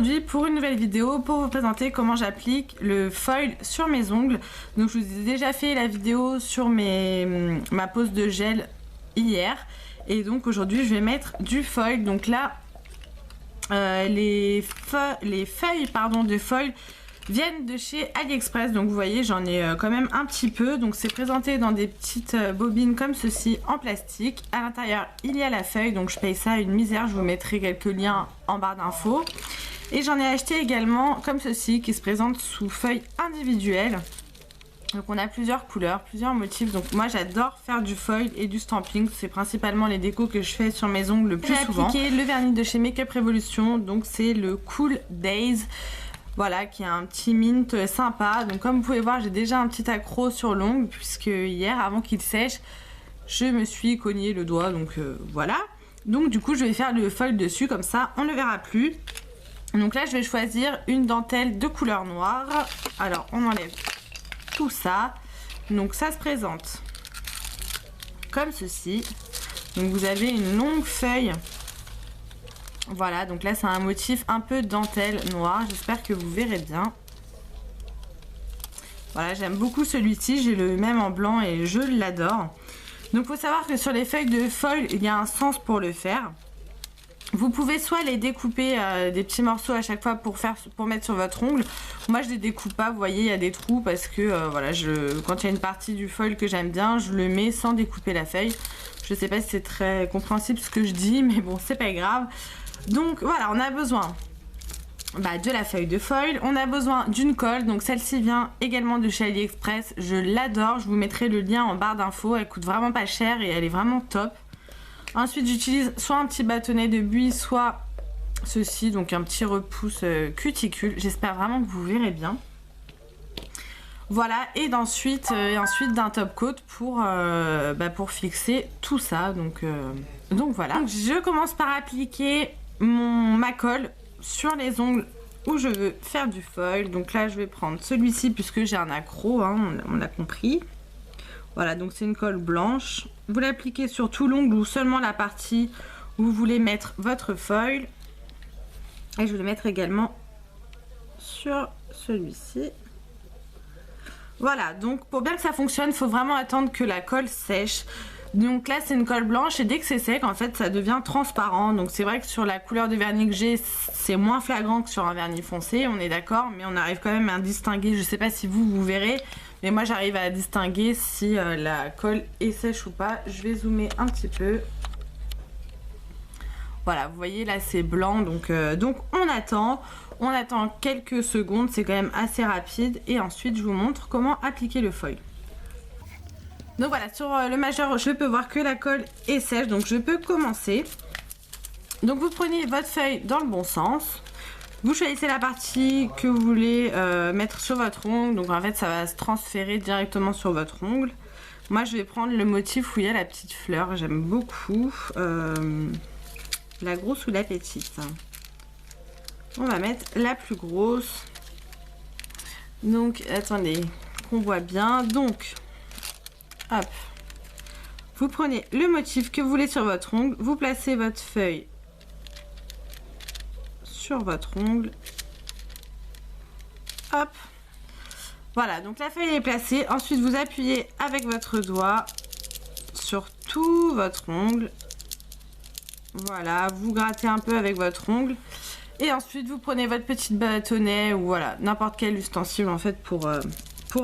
aujourd'hui pour une nouvelle vidéo pour vous présenter comment j'applique le foil sur mes ongles. Donc je vous ai déjà fait la vidéo sur ma pose de gel hier et donc aujourd'hui je vais mettre du foil. Donc là les feuilles de foil viennent de chez AliExpress, donc vous voyez j'en ai quand même un petit peu. Donc c'est présenté dans des petites bobines comme ceci en plastique. À l'intérieur il y a la feuille, donc je paye ça une misère, je vous mettrai quelques liens en barre d'infos. Et j'en ai acheté également comme ceci qui se présente sous feuille individuelle. Donc on a plusieurs couleurs, plusieurs motifs. Donc moi j'adore faire du foil et du stamping, c'est principalement les décos que je fais sur mes ongles le plus souvent. J'ai appliqué le vernis de chez Make Up Revolution, donc c'est le Cool Days. Voilà, qui a un petit mint sympa. Donc comme vous pouvez voir, j'ai déjà un petit accroc sur l'ongle puisque hier, avant qu'il sèche, je me suis cogné le doigt. Donc voilà. Donc du coup, je vais faire le foil dessus, comme ça, on ne le verra plus. Donc là, je vais choisir une dentelle de couleur noire. Alors, on enlève tout ça. Donc ça se présente comme ceci. Donc vous avez une longue feuille. Voilà, donc là c'est un motif un peu dentelle noire, j'espère que vous verrez bien. Voilà, j'aime beaucoup celui-ci, j'ai le même en blanc et je l'adore. Donc il faut savoir que sur les feuilles de foil, il y a un sens pour le faire. Vous pouvez soit les découper des petits morceaux à chaque fois pour mettre sur votre ongle. Moi je les découpe pas, vous voyez il y a des trous parce que voilà, quand il y a une partie du foil que j'aime bien, je le mets sans découper la feuille. Je sais pas si c'est très compréhensible ce que je dis, mais bon c'est pas grave. Donc voilà, on a besoin de la feuille de foil, on a besoin d'une colle, donc celle-ci vient également de chez AliExpress, je l'adore, je vous mettrai le lien en barre d'infos, elle coûte vraiment pas cher et elle est vraiment top. Ensuite j'utilise soit un petit bâtonnet de buis, soit ceci, donc un petit repousse cuticule, j'espère vraiment que vous verrez bien. Voilà, et ensuite d'un top coat pour fixer tout ça, donc voilà. Donc, je commence par appliquer ma colle sur les ongles où je veux faire du foil. Donc là je vais prendre celui-ci puisque j'ai un accroc, hein, on l'a compris. Voilà, donc c'est une colle blanche. Vous l'appliquez sur tout l'ongle ou seulement la partie où vous voulez mettre votre foil. Et je vais le mettre également sur celui-ci. Voilà, donc pour bien que ça fonctionne, il faut vraiment attendre que la colle sèche. Donc là c'est une colle blanche et dès que c'est sec en fait ça devient transparent. Donc c'est vrai que sur la couleur de vernis que j'ai c'est moins flagrant que sur un vernis foncé, on est d'accord, mais on arrive quand même à distinguer. Je sais pas si vous verrez, mais moi j'arrive à distinguer si la colle est sèche ou pas. Je vais zoomer un petit peu. Voilà, vous voyez là c'est blanc, donc on attend quelques secondes, c'est quand même assez rapide. Et ensuite je vous montre comment appliquer le foil. Donc voilà, sur le majeur je peux voir que la colle est sèche, donc je peux commencer. Donc vous prenez votre feuille dans le bon sens, vous choisissez la partie que vous voulez mettre sur votre ongle. Donc en fait ça va se transférer directement sur votre ongle. Moi je vais prendre le motif où il y a la petite fleur, j'aime beaucoup la grosse ou la petite. On va mettre la plus grosse. Donc attendez qu'on voit bien. Donc hop, vous prenez le motif que vous voulez sur votre ongle, vous placez votre feuille sur votre ongle. Hop, voilà, donc la feuille est placée. Ensuite vous appuyez avec votre doigt sur tout votre ongle. Voilà, vous grattez un peu avec votre ongle. Et ensuite vous prenez votre petit bâtonnet ou voilà, n'importe quel ustensile en fait pour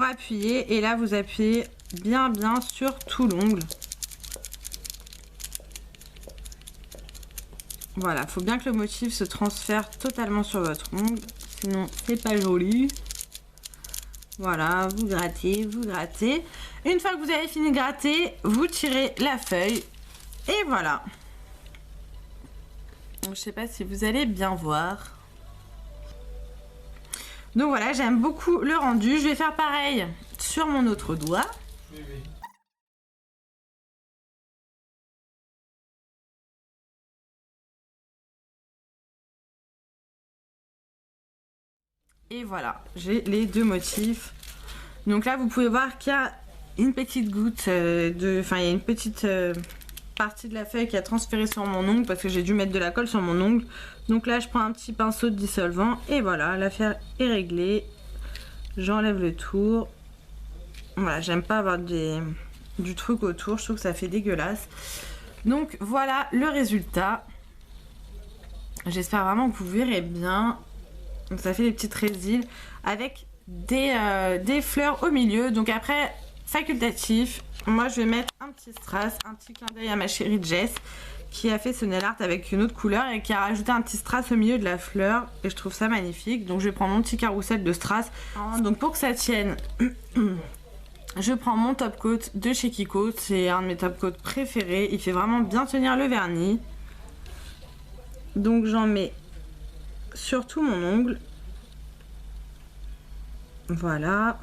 appuyer. Et là vous appuyez bien sur tout l'ongle. Voilà, faut bien que le motif se transfère totalement sur votre ongle, sinon c'est pas joli. Voilà, vous grattez, vous grattez. Une fois que vous avez fini de gratter, vous tirez la feuille et voilà. Donc, je sais pas si vous allez bien voir. Donc voilà, j'aime beaucoup le rendu. Je vais faire pareil sur mon autre doigt. Oui. Et voilà, j'ai les deux motifs. Donc là, vous pouvez voir qu'il y a une petite goutte il y a une petite partie de la feuille qui a transféré sur mon ongle parce que j'ai dû mettre de la colle sur mon ongle. Donc là je prends un petit pinceau de dissolvant et voilà, l'affaire est réglée. J'enlève le tour. Voilà, j'aime pas avoir du truc autour, je trouve que ça fait dégueulasse. Donc voilà le résultat. J'espère vraiment que vous verrez bien. Donc ça fait des petites résines avec des fleurs au milieu. Donc après, facultatif, moi je vais mettre un petit strass, un petit clin d'œil à ma chérie Jess qui a fait ce nail art avec une autre couleur et qui a rajouté un petit strass au milieu de la fleur et je trouve ça magnifique. Donc je vais prendre mon petit carrousel de strass. Donc pour que ça tienne, je prends mon top coat de chez Kiko, c'est un de mes top coats préférés, il fait vraiment bien tenir le vernis. Donc j'en mets sur tout mon ongle. Voilà.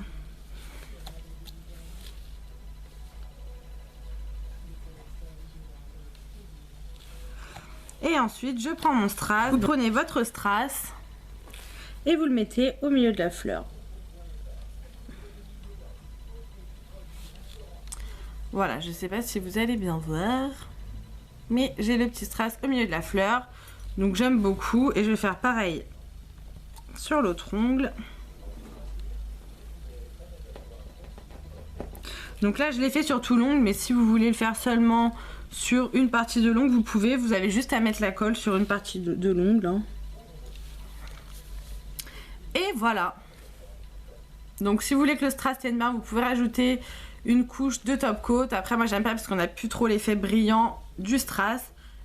Et ensuite je prends mon strass. Vous prenez votre strass et vous le mettez au milieu de la fleur. Voilà, je sais pas si vous allez bien voir, mais j'ai le petit strass au milieu de la fleur. Donc j'aime beaucoup et je vais faire pareil sur l'autre ongle. Donc là je l'ai fait sur tout l'ongle, mais si vous voulez le faire seulement sur une partie de l'ongle, vous pouvez. Vous avez juste à mettre la colle sur une partie de l'ongle. Hein. Et voilà. Donc si vous voulez que le strass tienne bien, vous pouvez rajouter une couche de top coat. Après moi j'aime pas parce qu'on n'a plus trop l'effet brillant du strass.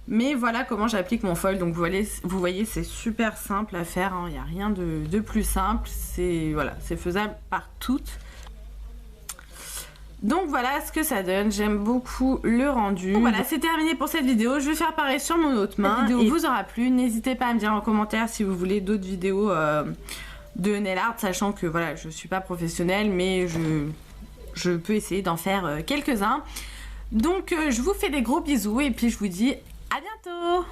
Mais voilà comment j'applique mon foil. Donc vous voyez c'est super simple à faire. Il n'y a rien de plus simple. C'est voilà, c'est faisable par toutes. Donc voilà ce que ça donne, j'aime beaucoup le rendu. Donc voilà, c'est terminé pour cette vidéo, je vais faire pareil sur mon autre main. La vidéo vous aura plu, n'hésitez pas à me dire en commentaire si vous voulez d'autres vidéos de nail art, sachant que voilà, je suis pas professionnelle, mais je peux essayer d'en faire quelques-uns. Donc je vous fais des gros bisous et puis je vous dis à bientôt.